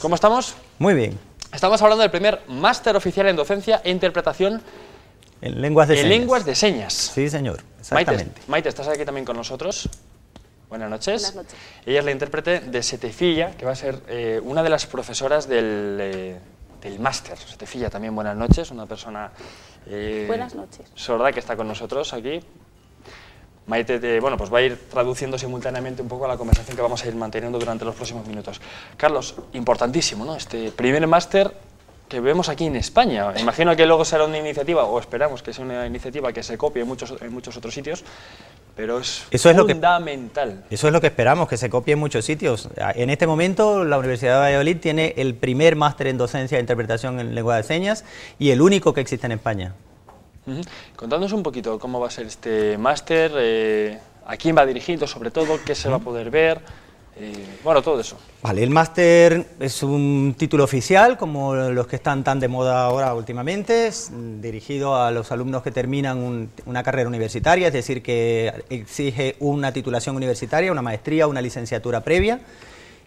¿Cómo estamos? Muy bien. Estamos hablando del primer máster oficial en docencia e interpretación en lenguas de señas. Sí, señor, exactamente. Maite, estás aquí también con nosotros. Buenas noches. Buenas noches. Ella es la intérprete de Setefilla, que va a ser una de las profesoras del máster. Setefilla también, buenas noches, una persona buenas noches. Sorda que está con nosotros aquí. Maite, bueno, pues va a ir traduciendo simultáneamente un poco la conversación que vamos a ir manteniendo durante los próximos minutos. Carlos, importantísimo, ¿no? Este primer máster que vemos aquí en España. Imagino que luego será una iniciativa, o esperamos que sea una iniciativa que se copie en muchos otros sitios, pero es fundamental. Eso es lo que esperamos, que se copie en muchos sitios. En este momento la Universidad de Valladolid tiene el primer máster en docencia e interpretación en lengua de señas y el único que existe en España. Contadnos un poquito cómo va a ser este máster, a quién va dirigido sobre todo, qué se va a poder ver, bueno, todo eso. Vale, el máster es un título oficial, como los que están tan de moda ahora últimamente, es dirigido a los alumnos que terminan una carrera universitaria, es decir, que exige una titulación universitaria, una maestría, una licenciatura previa.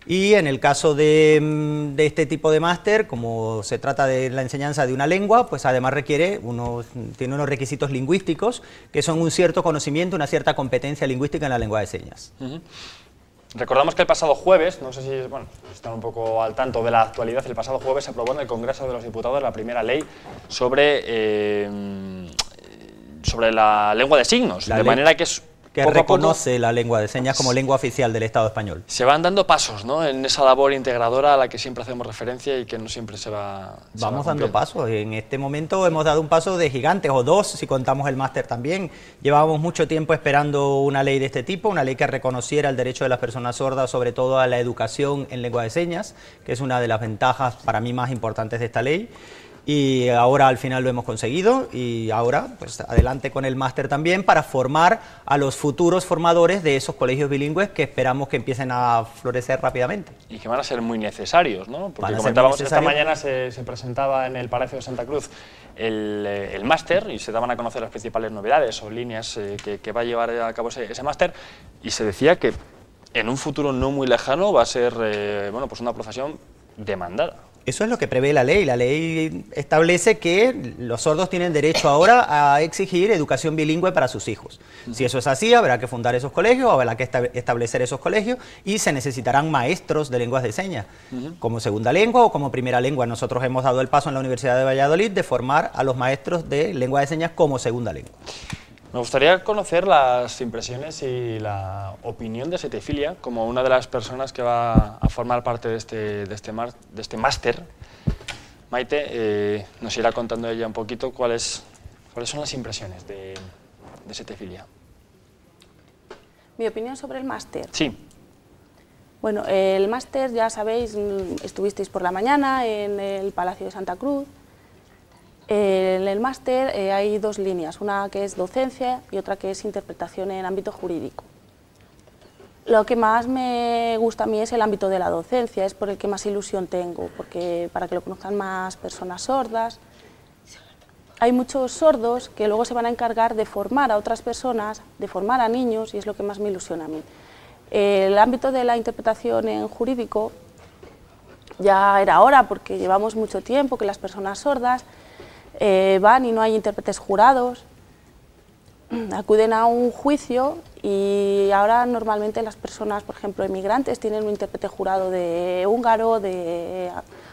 Y en el caso de este tipo de máster, como se trata de la enseñanza de una lengua, pues además tiene unos requisitos lingüísticos que son un cierto conocimiento, una cierta competencia lingüística en la lengua de señas. Recordamos que el pasado jueves, no sé si están un poco al tanto de la actualidad, el pasado jueves se aprobó en el Congreso de los Diputados la primera ley sobre la lengua de signos, de manera que es... que reconoce la lengua de señas como lengua oficial del Estado español. Se van dando pasos, ¿no?, en esa labor integradora a la que siempre hacemos referencia y que no siempre se va... Vamos dando pasos. En este momento hemos dado un paso de gigantes, o dos, si contamos el máster también. Llevábamos mucho tiempo esperando una ley de este tipo, una ley que reconociera el derecho de las personas sordas, sobre todo a la educación en lengua de señas, que es una de las ventajas para mí más importantes de esta ley. Y ahora al final lo hemos conseguido y ahora pues adelante con el máster también para formar a los futuros formadores de esos colegios bilingües que esperamos que empiecen a florecer rápidamente. Y que van a ser muy necesarios, ¿no? Porque comentábamos que esta mañana se presentaba en el Palacio de Santa Cruz el máster y se daban a conocer las principales novedades o líneas que va a llevar a cabo ese máster, y se decía que en un futuro no muy lejano va a ser bueno, pues una profesión demandada. Eso es lo que prevé la ley. La ley establece que los sordos tienen derecho ahora a exigir educación bilingüe para sus hijos. Si eso es así, habrá que fundar esos colegios, habrá que establecer esos colegios y se necesitarán maestros de lenguas de señas, como segunda lengua o como primera lengua. Nosotros hemos dado el paso en la Universidad de Valladolid de formar a los maestros de lengua de señas como segunda lengua. Me gustaría conocer las impresiones y la opinión de Setefilla como una de las personas que va a formar parte de este máster. Maite, nos irá contando ella un poquito cuáles son las impresiones de Setefilla. ¿Mi opinión sobre el máster? Sí. Bueno, el máster, ya sabéis, estuvisteis por la mañana en el Palacio de Santa Cruz. En el máster hay dos líneas, una que es docencia y otra que es interpretación en ámbito jurídico. Lo que más me gusta a mí es el ámbito de la docencia, es por el que más ilusión tengo, porque para que lo conozcan más personas sordas. Hay muchos sordos que luego se van a encargar de formar a otras personas, de formar a niños, y es lo que más me ilusiona a mí. El ámbito de la interpretación en jurídico ya era hora, porque llevamos mucho tiempo que las personas sordas van y no hay intérpretes jurados, acuden a un juicio y ahora normalmente las personas, por ejemplo, emigrantes, tienen un intérprete jurado de húngaro, de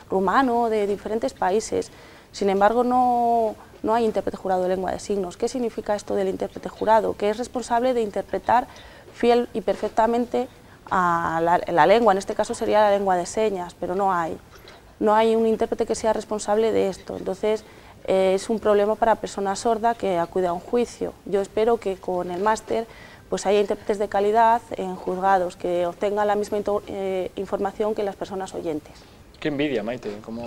rumano, de diferentes países. Sin embargo, no hay intérprete jurado de lengua de signos. ¿Qué significa esto del intérprete jurado? Que es responsable de interpretar fiel y perfectamente a la lengua, en este caso sería la lengua de señas, pero no hay un intérprete que sea responsable de esto. Entonces, es un problema para personas sordas que acude a un juicio. Yo espero que con el máster pues haya intérpretes de calidad en juzgados, que obtengan la misma información que las personas oyentes. Qué envidia, Maite, cómo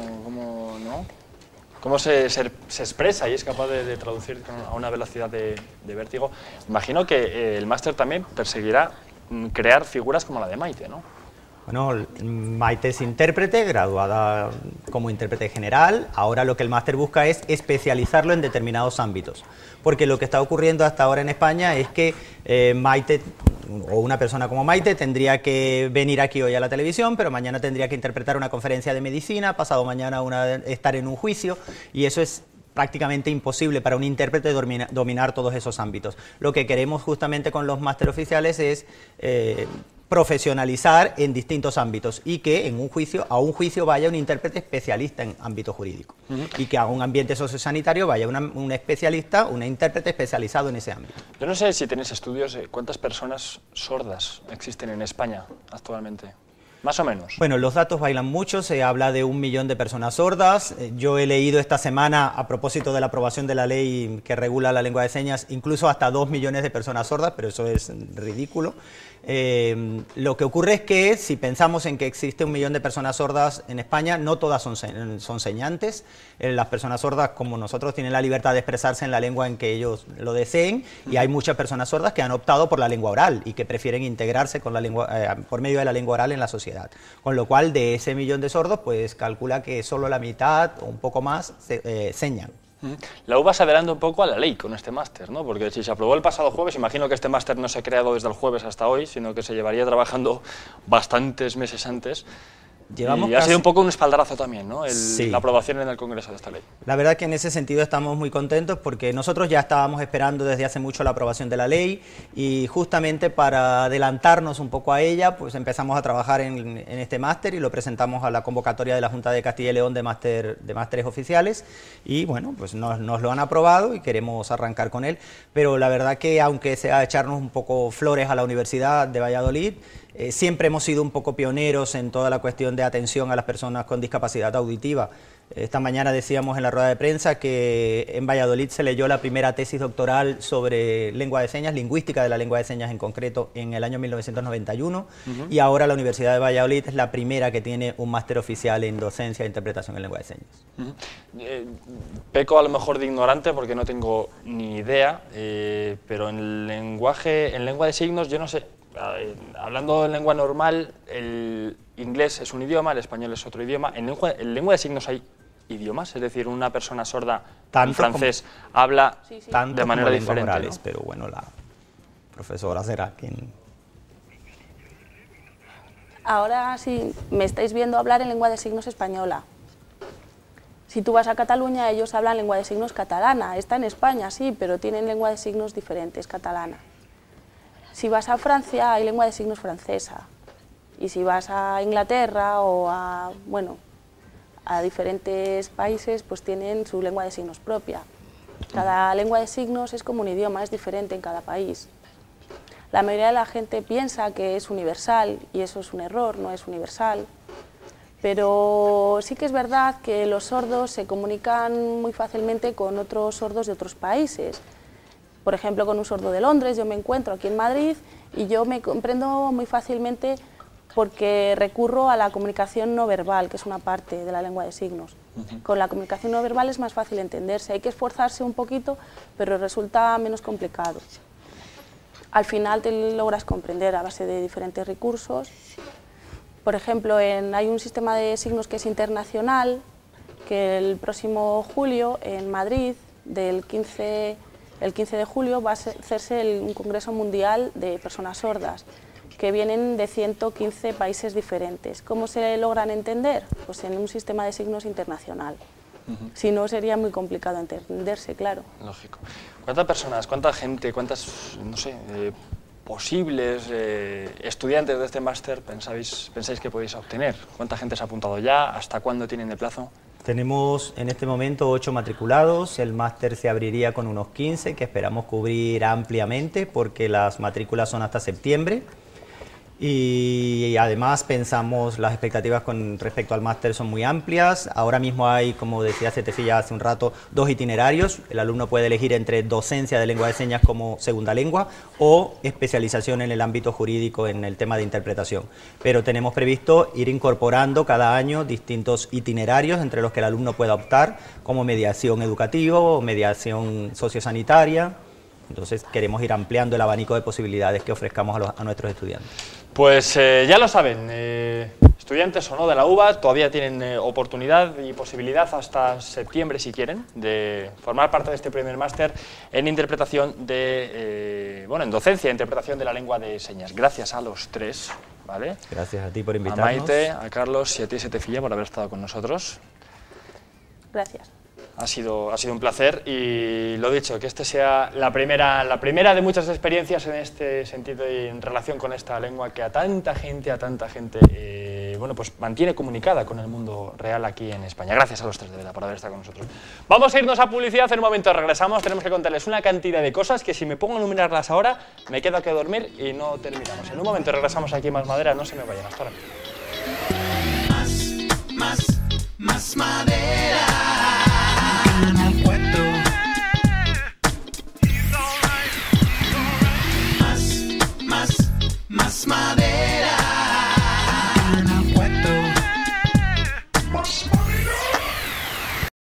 se expresa y es capaz de traducir a una velocidad de vértigo. Imagino que el máster también perseguirá crear figuras como la de Maite, ¿no? Bueno, Maite es intérprete, graduada como intérprete general. Ahora lo que el máster busca es especializarlo en determinados ámbitos. Porque lo que está ocurriendo hasta ahora en España es que Maite, o una persona como Maite, tendría que venir aquí hoy a la televisión, pero mañana tendría que interpretar una conferencia de medicina, pasado mañana estar en un juicio, y eso es prácticamente imposible para un intérprete dominar todos esos ámbitos. Lo que queremos justamente con los máster oficiales es profesionalizar en distintos ámbitos y que a un juicio vaya un intérprete especialista en ámbito jurídico y que a un ambiente sociosanitario vaya un especialista, un intérprete especializado en ese ámbito. Yo no sé si tenéis estudios, ¿cuántas personas sordas existen en España actualmente? Más o menos. Bueno, los datos bailan mucho, se habla de 1 millón de personas sordas. Yo he leído esta semana, a propósito de la aprobación de la ley que regula la lengua de señas, incluso hasta 2 millones de personas sordas, pero eso es ridículo. Lo que ocurre es que si pensamos en que existe 1 millón de personas sordas en España, no todas son señantes. Las personas sordas, como nosotros, tienen la libertad de expresarse en la lengua en que ellos lo deseen, y hay muchas personas sordas que han optado por la lengua oral y que prefieren integrarse con la lengua, por medio de la lengua oral en la sociedad. Con lo cual, de ese 1 millón de sordos, pues calcula que solo la mitad o un poco más señan. La UBA se adelanta un poco a la ley con este máster, ¿no? Porque si se aprobó el pasado jueves, imagino que este máster no se ha creado desde el jueves hasta hoy, sino que se llevaría trabajando bastantes meses antes. Y ha sido un poco un espaldarazo también, ¿no? Sí. La aprobación en el Congreso de esta ley. La verdad que en ese sentido estamos muy contentos porque nosotros ya estábamos esperando desde hace mucho la aprobación de la ley y justamente para adelantarnos un poco a ella, pues empezamos a trabajar en este máster y lo presentamos a la convocatoria de la Junta de Castilla y León de másteres oficiales y bueno, pues nos lo han aprobado y queremos arrancar con él, pero la verdad que aunque sea echarnos un poco flores a la Universidad de Valladolid, siempre hemos sido un poco pioneros en toda la cuestión de atención a las personas con discapacidad auditiva. Esta mañana decíamos en la rueda de prensa que en Valladolid se leyó la primera tesis doctoral sobre lengua de señas, lingüística de la lengua de señas en concreto, en el año 1991, y ahora la Universidad de Valladolid es la primera que tiene un máster oficial en docencia e interpretación en lengua de señas. Peco a lo mejor de ignorante porque no tengo ni idea, pero en lengua de signos yo no sé. Hablando en lengua normal, el inglés es un idioma, el español es otro idioma. En lengua de signos hay idiomas, es decir, una persona sorda en francés habla de manera diferente, orales, ¿no? Pero bueno, la profesora será quien... Ahora sí, me estáis viendo hablar en lengua de signos española. Si tú vas a Cataluña, ellos hablan lengua de signos catalana. Está en España, sí, pero tienen lengua de signos diferentes, catalana. Si vas a Francia, hay lengua de signos francesa. Y si vas a Inglaterra o a diferentes países, pues tienen su lengua de signos propia. Cada lengua de signos es como un idioma, es diferente en cada país. La mayoría de la gente piensa que es universal y eso es un error, no es universal. Pero sí que es verdad que los sordos se comunican muy fácilmente con otros sordos de otros países. Por ejemplo, con un sordo de Londres, yo me encuentro aquí en Madrid y yo me comprendo muy fácilmente porque recurro a la comunicación no verbal, que es una parte de la lengua de signos. Con la comunicación no verbal es más fácil entenderse, hay que esforzarse un poquito, pero resulta menos complicado. Al final te logras comprender a base de diferentes recursos. Por ejemplo, hay un sistema de signos que es internacional, que el próximo julio en Madrid, el 15 de julio, va a hacerse un Congreso Mundial de Personas Sordas, que vienen de 115 países diferentes. ¿Cómo se logran entender? Pues en un sistema de signos internacional. Si no, sería muy complicado entenderse, claro. Lógico. ¿Cuántas personas, cuánta gente, cuántas, no sé, posibles estudiantes de este máster pensáis que podéis obtener? ¿Cuánta gente se ha apuntado ya? ¿Hasta cuándo tienen de plazo? Tenemos en este momento 8 matriculados, el máster se abriría con unos 15 que esperamos cubrir ampliamente porque las matrículas son hasta septiembre y además pensamos, las expectativas con respecto al máster son muy amplias. Ahora mismo hay, como decía Cetefilla hace un rato, 2 itinerarios. El alumno puede elegir entre docencia de lengua de señas como segunda lengua o especialización en el ámbito jurídico en el tema de interpretación. Pero tenemos previsto ir incorporando cada año distintos itinerarios entre los que el alumno pueda optar, como mediación educativa o mediación sociosanitaria. Entonces queremos ir ampliando el abanico de posibilidades que ofrezcamos a nuestros estudiantes. Pues ya lo saben, estudiantes o no de la UBA todavía tienen oportunidad y posibilidad hasta septiembre, si quieren, de formar parte de este primer máster en interpretación de, en docencia, interpretación de la lengua de señas. Gracias a los tres, ¿vale? Gracias a ti por invitarnos. A Maite, a Carlos y a ti, Setefilla, por haber estado con nosotros. Gracias. Ha sido un placer y lo dicho, que este sea la primera de muchas experiencias en este sentido y en relación con esta lengua que a tanta gente pues mantiene comunicada con el mundo real aquí en España. Gracias a los tres, de verdad, por haber estado con nosotros. Vamos a irnos a publicidad, en un momento regresamos, tenemos que contarles una cantidad de cosas que si me pongo a enumerarlas ahora me quedo aquí a dormir y no terminamos. En un momento regresamos aquí en Más Madera, no se me vayan, hasta ahora. Más madera.